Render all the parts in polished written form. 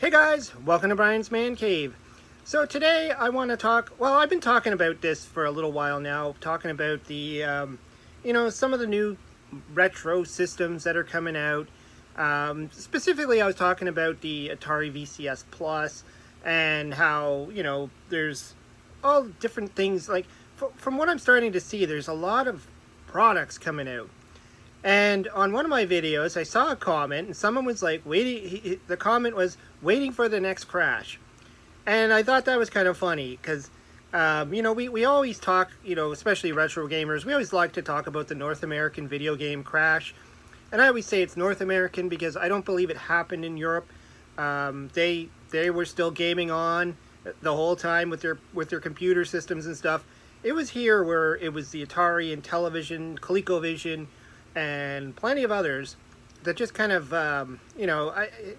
Hey guys, welcome to Brian's Man Cave. So today I want to talk, well, I've been talking about this for a little while now, talking about the, some of the new retro systems that are coming out. Specifically, I was talking about the Atari VCS Plus and how, there's all different things. Like, from what I'm starting to see, there's a lot of products coming out. And on one of my videos, I saw a comment, and someone was like, the comment was, waiting for the next crash. And I thought that was kind of funny, because, we always talk, especially retro gamers, we always like to talk about the North American video game crash. And I always say it's North American because I don't believe it happened in Europe. They were still gaming on the whole time with their computer systems and stuff. It was here where it was the Atari and Television, ColecoVision, and plenty of others that just kind of,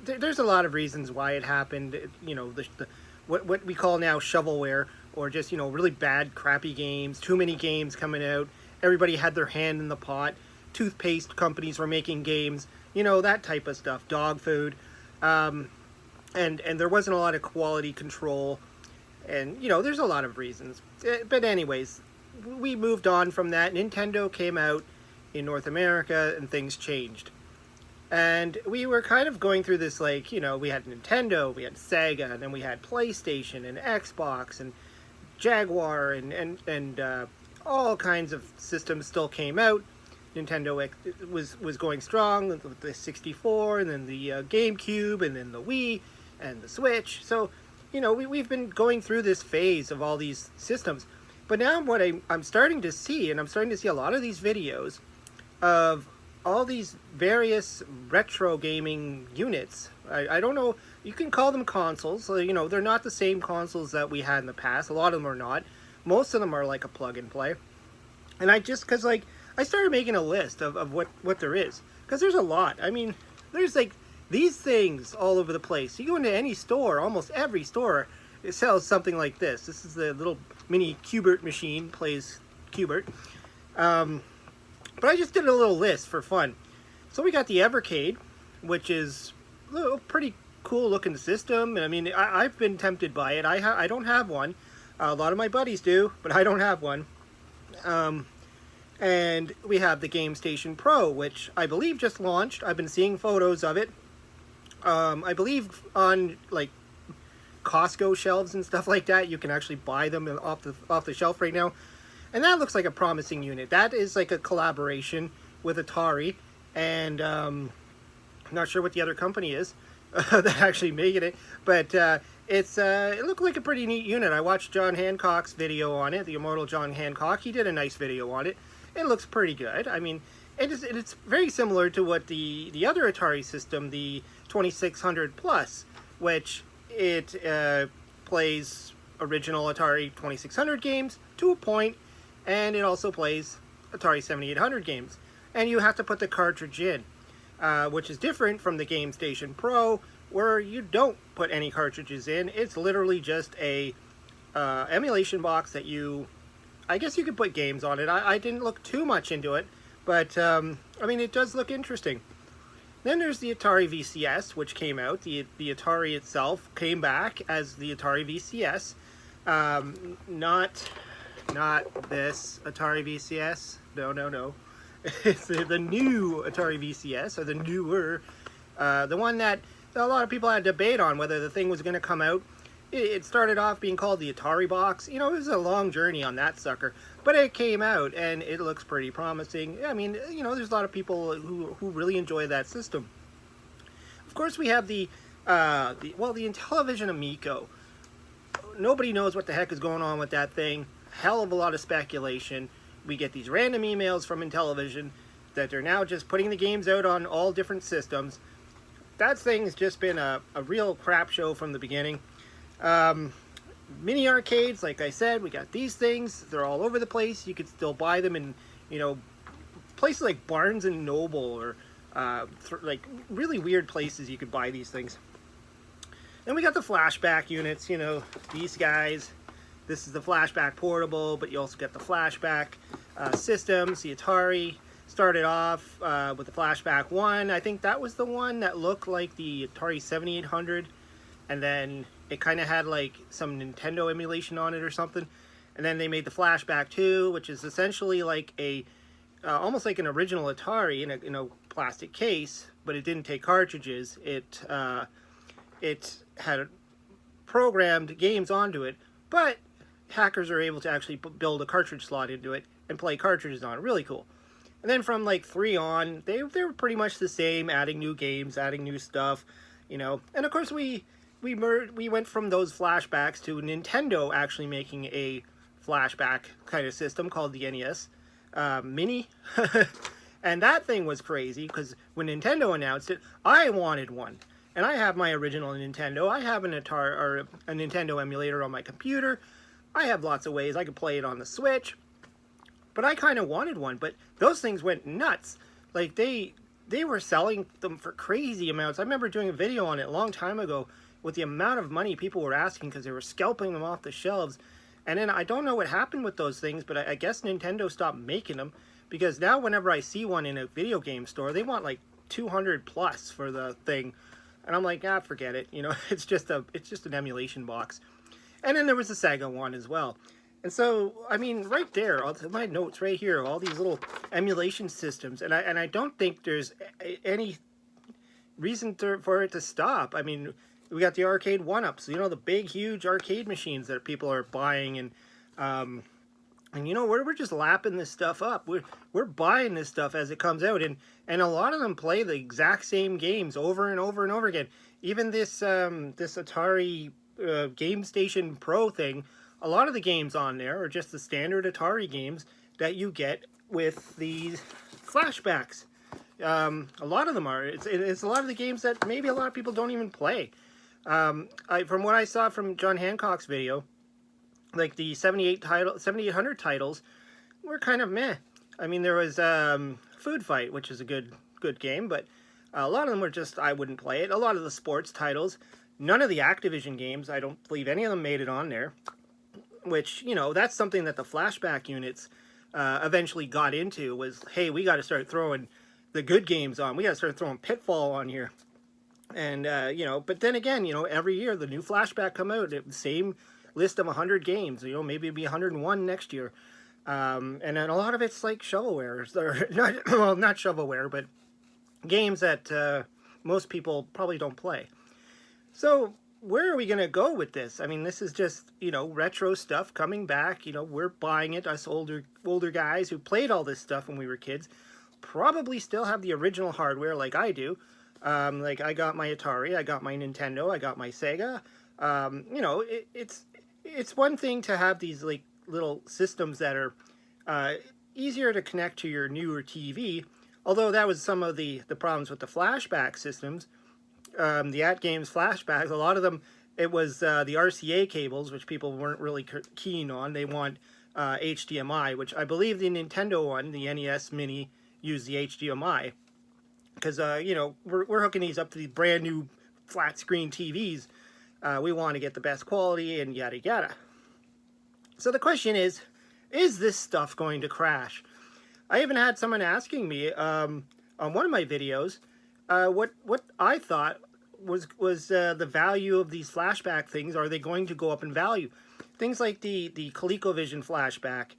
there's a lot of reasons why it happened. What we call now shovelware, or just, really bad, crappy games, too many games coming out. Everybody had their hand in the pot. Toothpaste companies were making games, that type of stuff, dog food. And there wasn't a lot of quality control. And, there's a lot of reasons. But anyways, we moved on from that. Nintendo came out in North America and things changed. And we were kind of going through this, we had Nintendo, we had Sega, and then we had PlayStation and Xbox and Jaguar and all kinds of systems still came out. Nintendo was going strong with the 64, and then the GameCube, and then the Wii, and the Switch. So, we've been going through this phase of all these systems. But now what I'm starting to see, and I'm starting to see a lot of these videos of all these various retro gaming units. I don't know, you can call them consoles. So, they're not the same consoles that we had in the past. A lot of them are not. Most of them are like a plug and play. And I started making a list of what there is. Because there's a lot. I mean, there's these things all over the place. You go into any store, almost every store, it sells something like this. This is the little mini Qbert machine, plays Qbert. But I just did a little list for fun. So we got the Evercade, which is a pretty cool looking system. And I mean, I've been tempted by it. I don't have one. A lot of my buddies do, but I don't have one. And we have the Gamestation Pro, which I believe just launched. I've been seeing photos of it. I believe on Costco shelves and stuff like that, you can actually buy them off the shelf right now. And that looks like a promising unit. That is like a collaboration with Atari, and I'm not sure what the other company is that actually making it, but it looked like a pretty neat unit. I watched John Hancock's video on it, the immortal John Hancock. He did a nice video on it. It looks pretty good. I mean, it's very similar to what the other Atari system, the 2600 Plus, which it plays original Atari 2600 games to a point. And it also plays Atari 7800 games. And you have to put the cartridge in, which is different from the Gamestation Pro, where you don't put any cartridges in. It's literally just a emulation box that I guess you could put games on it. I didn't look too much into it, but I mean, it does look interesting. Then there's the Atari VCS, which came out. The Atari itself came back as the Atari VCS. Not this Atari VCS. No. It's the new Atari VCS, or the newer, the one that a lot of people had a debate on whether the thing was going to come out. It started off being called the Atari Box. It was a long journey on that sucker, but it came out and it looks pretty promising. I mean, there's a lot of people who really enjoy that system. Of course, we have the Intellivision Amico. Nobody knows what the heck is going on with that thing. Hell of a lot of speculation. We get these random emails from Intellivision that they're now just putting the games out on all different systems. That thing's just been a real crap show from the beginning. Mini arcades, like I said, we got these things. They're all over the place. You could still buy them in, places like Barnes and Noble, or really weird places you could buy these things. Then we got the flashback units, these guys. This is the flashback portable, but you also get the flashback systems. The Atari started off with the flashback 1. I think that was the one that looked like the Atari 7800 and then it kind of had like some Nintendo emulation on it or something. And then they made the Flashback 2, which is essentially like a almost like an original Atari in a plastic case, but it didn't take cartridges. It had programmed games onto it, but hackers are able to actually build a cartridge slot into it and play cartridges on it. Really cool. And then from like 3 on, they were pretty much the same, adding new games, adding new stuff, you know. And of course we went from those flashbacks to Nintendo actually making a flashback kind of system called the NES Mini. And that thing was crazy because when Nintendo announced it, I wanted one. And I have my original Nintendo. I have an Atari or a Nintendo emulator on my computer. I have lots of ways I could play it on the Switch. But I kind of wanted one. But those things went nuts. Like they were selling them for crazy amounts. I remember doing a video on it a long time ago with the amount of money people were asking because they were scalping them off the shelves. And then I don't know what happened with those things, but I guess Nintendo stopped making them because now whenever I see one in a video game store, they want like 200 plus for the thing. And I'm like, forget it. You know, it's just an emulation box. And then there was the Sega one as well. And so, I mean, right there, my notes right here, all these little emulation systems. And I don't think there's any reason for it to stop. I mean, we got the arcade one-ups, you know, the big, huge arcade machines that people are buying. And you know, we're just lapping this stuff up. We're buying this stuff as it comes out. And a lot of them play the exact same games over and over and over again. Even this Atari Gamestation Pro thing, a lot of the games on there are just the standard Atari games that you get with these flashbacks. A lot of them are. It's a lot of the games that maybe a lot of people don't even play. From what I saw from John Hancock's video, like the 7800 titles were kind of meh. I mean, there was Food Fight, which is a good game, but a lot of them were just, I wouldn't play it. A lot of the sports titles, none of the Activision games, I don't believe any of them made it on there, which, you know, that's something that the flashback units eventually got into was, hey, we got to start throwing the good games on. We got to start throwing Pitfall on here. And, you know, but then again, you know, every year the new flashback come out, the same list of 100 games, you know, maybe it'll be 101 next year. And then a lot of it's like shovelware, or not shovelware, but games that most people probably don't play. So where are we going to go with this? I mean, this is just, you know, retro stuff coming back. You know, we're buying it. Us older guys who played all this stuff when we were kids probably still have the original hardware like I do. Like I got my Atari, I got my Nintendo, I got my Sega. You know, it's one thing to have these like little systems that are easier to connect to your newer TV. Although that was some of the problems with the flashback systems. The at-games flashbacks, a lot of them, it was the RCA cables, which people weren't really keen on. They want HDMI, which I believe the Nintendo one, the NES Mini, used the HDMI. Because, you know, we're hooking these up to the brand new flat screen TVs. We want to get the best quality and yada yada. So the question is this stuff going to crash? I even had someone asking me on one of my videos what I thought was the value of these flashback things. Are they going to go up in value? Things like the ColecoVision flashback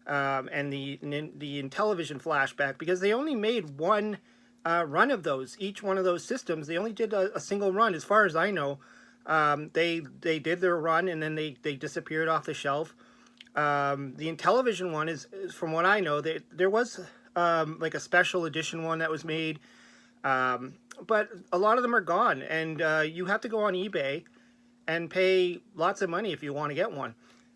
and the Intellivision flashback, because they only made one run of those. Each one of those systems, they only did a single run, as far as I know. They did their run and then they disappeared off the shelf. The Intellivision one is from what I know, there was like a special edition one that was made, but a lot of them are gone, and you have to go on eBay and pay lots of money if you want to get one.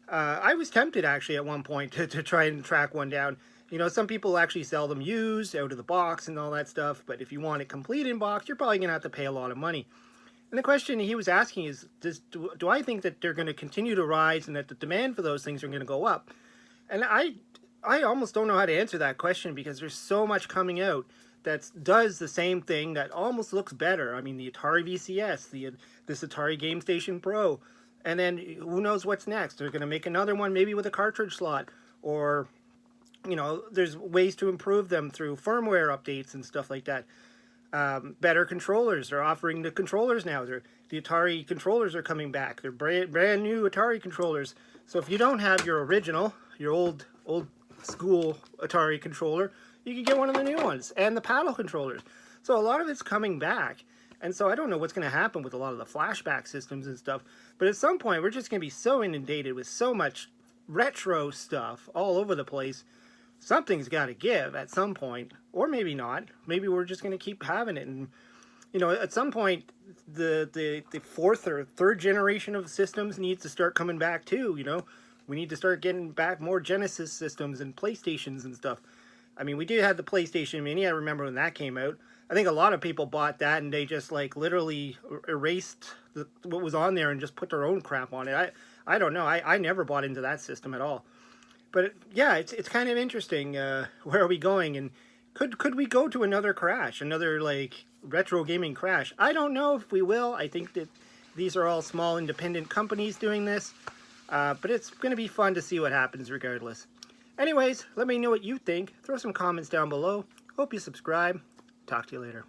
I was tempted actually at one point to try and track one down. You know, some people actually sell them used out of the box and all that stuff, but if you want it complete in box, you're probably going to have to pay a lot of money. And the question he was asking is, do I think that they're going to continue to rise and that the demand for those things are going to go up? And I almost don't know how to answer that question, because there's so much coming out that does the same thing that almost looks better. I mean, the Atari VCS, this Atari Gamestation Pro, and then who knows what's next? They're going to make another one maybe with a cartridge slot, or, you know, there's ways to improve them through firmware updates and stuff like that. Better controllers. They're offering the controllers now. The Atari controllers are coming back. They're brand new Atari controllers. So if you don't have your original, your old school Atari controller, you can get one of the new ones, and the paddle controllers. So a lot of it's coming back. And so I don't know what's going to happen with a lot of the flashback systems and stuff. But at some point, we're just going to be so inundated with so much retro stuff all over the place. Something's got to give at some point. Or maybe not. Maybe we're just going to keep having it. And, you know, at some point, the fourth or third generation of systems needs to start coming back too, you know. We need to start getting back more Genesis systems and PlayStations and stuff. I mean, we did have the PlayStation Mini. I remember when that came out. I think a lot of people bought that and they just like literally erased what was on there and just put their own crap on it. I don't know. I never bought into that system at all. But yeah, it's kind of interesting. Where are we going? And could we go to another crash, another like retro gaming crash? I don't know if we will. I think that these are all small independent companies doing this. But it's going to be fun to see what happens regardless. Anyways, let me know what you think. Throw some comments down below. Hope you subscribe. Talk to you later.